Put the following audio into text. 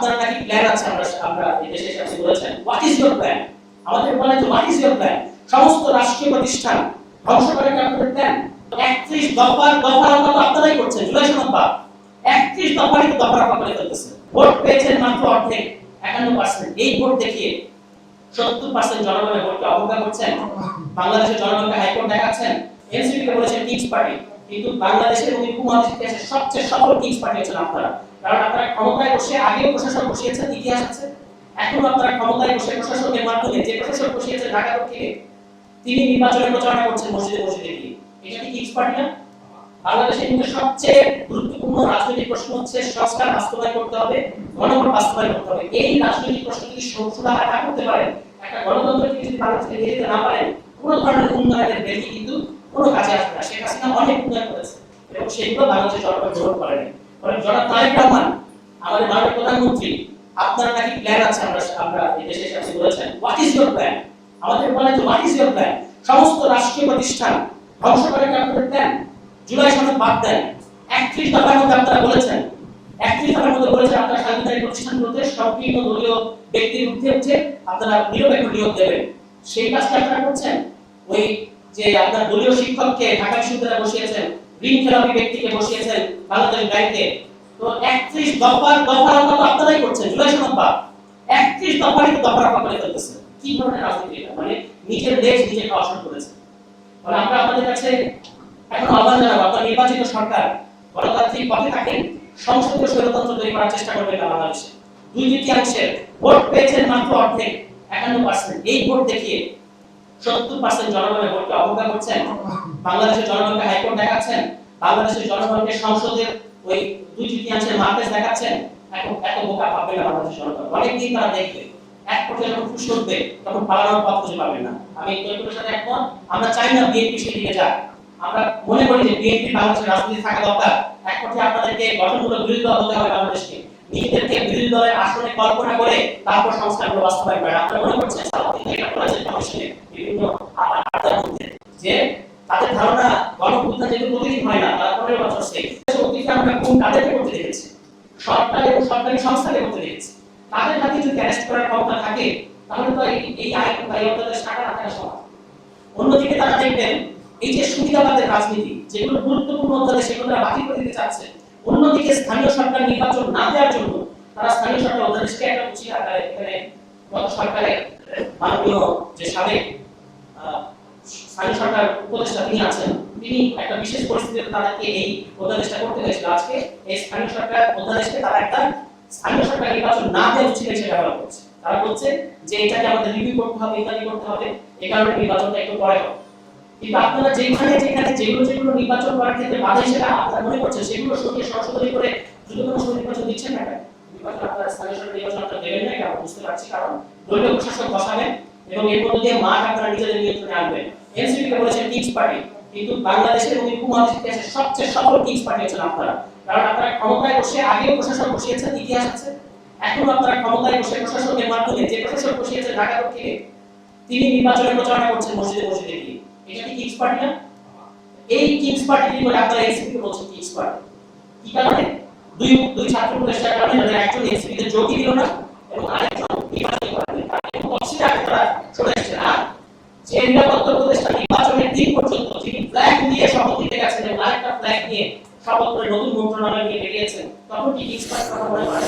আপনার নাকি প্ল্যান আছে, আমরা এই দেশে এসে বলেছেন হোয়াট ইজ ইওর প্ল্যান। আমাদের বলেন যে হোয়াট ইজ ইওর প্ল্যান। সমস্ত রাষ্ট্রীয় প্রতিষ্ঠান ধ্বংস করার কি আপনাদের প্ল্যান? 31 দফার মতো আপনারাই করছেন। জুলাই সনদ বাদ 31 দফারই তো দফা করে ফেলতেছে। ভোট পেয়েছেন মাত্র অর্ধেক 51%। এই ভোট দেখিয়ে 70% জনগণের ভোটকে অবজ্ঞা করছেন। বাংলাদেশের জনগণকে হাইকোর্ট দেখাচ্ছেন। এনসিপি কে বলেছেন কিংস পার্টি, কিন্তু বাংলাদেশের এবং উপমহাদেশের ইতিহাসে সবচেয়ে সফল কিংস পার্টি হচ্ছেন আপনারা। কারণ আপনারা ক্ষমতায় বসে আগেও প্রশাসন বসিয়েছেন, ইতিহাস আছে। এখন আপনারা ক্ষমতায় বসে প্রশাসনের মাধ্যমে যে প্রশাসক বসিয়েছেন ঢাকা দক্ষিণে, তিনি নির্বাচনে প্রচারণা করছেন মসজিদে মসজিদে গিয়ে। এটা কি কিংস পার্টি না? বাংলাদেশের কিন্তু সবচেয়ে গুরুত্বপূর্ণ রাজনৈতিক প্রশ্ন হচ্ছে সংস্কার বাস্তবায়ন করতে হবে, গণভোট বাস্তবায়ন করতে হবে। এই রাজনৈতিক প্রশ্ন যদি সুরাহা না করতে পারেন, একটা গণতন্ত্রকে যদি বাংলাদেশে নিয়ে যেতে না পারেন, কোনো ধরনের উন্নয়নের বেশি কিন্তু কোনো কাজে আসবে না। শেখ হাসিনা অনেক উন্নয়ন করেছে এবং সেগুলো বাংলাদেশের জনগণ গ্রহণ করেনি। জনাব তারেক রহমান, আমাদের মাননীয় প্রধানমন্ত্রী, আপনার নাকি প্ল্যান আছে, আমরা এই দেশে এসে বলেছেন হোয়াট ইজ ইওর প্ল্যান। আমাদের বলেন যে হোয়াট ইজ ইওর প্ল্যান। সমস্ত রাষ্ট্রীয় প্রতিষ্ঠান ধ্বংস করার কি আপনাদের প্ল্যান? জুলাই সনদ বাদ দেন। 31 দফার মধ্যে আপনারা বলেছেন, 31 দফার মধ্যে বলেছেন আপনারা সাংবিধানিক প্রতিষ্ঠানগুলোতে সংকীর্ণ দলীয় ব্যক্তির বিরুদ্ধে হচ্ছে আপনারা নিরপেক্ষ নিয়োগ দেবেন। সেই কাজটা আপনারা করছেন। ওই যে আপনার দলীয় শিক্ষককে ঢাকা বিশ্ববিদ্যালয়ে বসিয়েছেন, ঋণ খেলাপি ব্যক্তিকে বসিয়েছেন বাংলাদেশ ব্যাংকে। তো 31 দফার মতো আপনারাই করছেন। জুলাই সনদ বাদ 31 দফারই তো দফা করে ফেলতেছে। কি ধরনের রাজনীতি এটা? মানে নিজের দেশ নিজে খাওয়া শুরু করেছে। মানে আমরা আপনাদের কাছে এখন আহ্বান জানাবো, আপনার নির্বাচিত সরকার গণতান্ত্রিক পথে থাকেন, সংসদীয় স্বৈরতন্ত্র তৈরি করার চেষ্টা করবেন না। বাংলাদেশে 2/3 ভোট পেয়েছেন মাত্র অর্ধেক 51%। এই ভোট দেখিয়ে 70% জনগণের ভোটকে অবজ্ঞা করছেন। বাংলাদেশের জনগণকে হাইকোর্ট দেখাচ্ছেন। বাংলাদেশের জনগণকে সংসদের ওই 2/3 মার্কেজ দেখাচ্ছেন। এত বোকা পাবে না বাংলাদেশের জনগণ। অনেকদিন তারা দেখবে, এক পর্যায়ে যখন খুশি হবে তখন পালানোর পথ খুঁজে পাবেন না। আমি তৈরির সাথে একমত। আমরা চাই না বিএনপি সেদিকে যাক। আমরা মনে করি যে বিএনপি বাংলাদেশের রাজনীতি থাকা দরকার। এক পর্যায়ে আপনাদেরকে গঠনমূলক বিরোধী দল হতে হবে বাংলাদেশকে। নিজেদেরকে বিরোধী দলের আসনে কল্পনা করে তারপর সংস্কারগুলো বাস্তবায়ন করেন। আপনারা মনে করছেন বিভিন্ন যে তাদের ধারণা গণঅভ্যুত্থান যেহেতু প্রতিদিন হয় না, তারা 15 বছর সেই আমরা কোন কাদেরকে করতে দেখেছি, সরকার এবং সরকারি সংস্থাকে করতে দেখেছি। তাদের হাতে যদি অ্যারেস্ট করার ক্ষমতা থাকে তাহলে তো এই আইন বা এই অত্যাচার সারা রাখার সমান। অন্যদিকে তারা দেখবেন এই যে সুবিধাবাদের রাজনীতি, যেগুলো গুরুত্বপূর্ণ অধ্যাদেশ সেগুলো তারা বাতিল করে দিতে চাচ্ছে। অন্যদিকে স্থানীয় সরকার নির্বাচন না দেওয়ার জন্য তারা স্থানীয় সরকার অধ্যাদেশকে একটা উচিত আকারে এখানে গত সরকারের মাননীয় যে সাবেক স্থানীয় সরকার উপদেষ্টা তিনি আছেন, তিনি একটা বিশেষ পরিস্থিতিতে তাদেরকে এই অধ্যাদেশটা করতে হয়েছিল। আজকে এই স্থানীয় সরকার অধ্যাদেশকে তারা একটা স্থানীয় সরকার নির্বাচন না দেওয়া উচিত হিসেবে ব্যবহার করছে। তারা বলছে যে এটাকে আমাদের রিভিউ করতে হবে, ইত্যাদি করতে হবে, এই কারণে নির্বাচনটা একটু পরে হবে। কিন্তু আপনারা যেখানে যেগুলো নির্বাচন করার ক্ষেত্রে বাধা হিসেবে আপনারা মনে করছেন সেগুলো সরিয়ে সংশোধনী করে দ্রুততম সময়ে নির্বাচন দিচ্ছেন না কেন? নির্বাচন আপনারা স্থানীয় সরকার নির্বাচন আপনারা দেবেন না, আমরা বুঝতে পারছি। কারণ দলীয় প্রশাসক বসাবেন এবং এর মধ্যে দিয়ে মাঠ আপনারা নিজেদের নিয়ন্ত্রণে আনবেন। এনসিপি কে বলেছেন কিংস পার্টি, কিন্তু বাংলাদেশের এবং উপমহাদেশের ইতিহাসে সবচেয়ে সফল কিংস পার্টি হচ্ছেন আপনারা। কারণ আপনারা ক্ষমতায় বসে আগেও প্রশাসক বসিয়েছেন, ইতিহাস আছে। এখন আপনারা ক্ষমতায় বসে প্রশাসনের মাধ্যমে যে প্রশাসক বসিয়েছেন ঢাকা দক্ষিণে, তিনি নির্বাচনে প্রচারণা করছেন মসজিদে মসজিদে গিয়ে। এটা কি কিংস পার্টি না? এই কিংস পার্টি বলে আপনারা এনসিপি কে বলছেন কিংস পার্টি। কি কারণে? দুই ছাত্র প্রতিষ্ঠার কারণে যাদের একজন এনসিপি তে যোগই দিল না এবং আরেকজন নির্বাচন করেনি, তার পক্ষে আপনারা সরে এসেছেন। আর যে নিরাপত্তা উপদেষ্টা নির্বাচনের দিন পর্যন্ত তিনি ফ্ল্যাগ নিয়ে শপথ নিতে গেছেন এবং আরেকটা ফ্ল্যাগ নিয়ে শপথ করে নতুন মন্ত্রণালয় নিয়ে বেরিয়েছেন, তখন কি কিংস পার্টি কথা মনে করেন?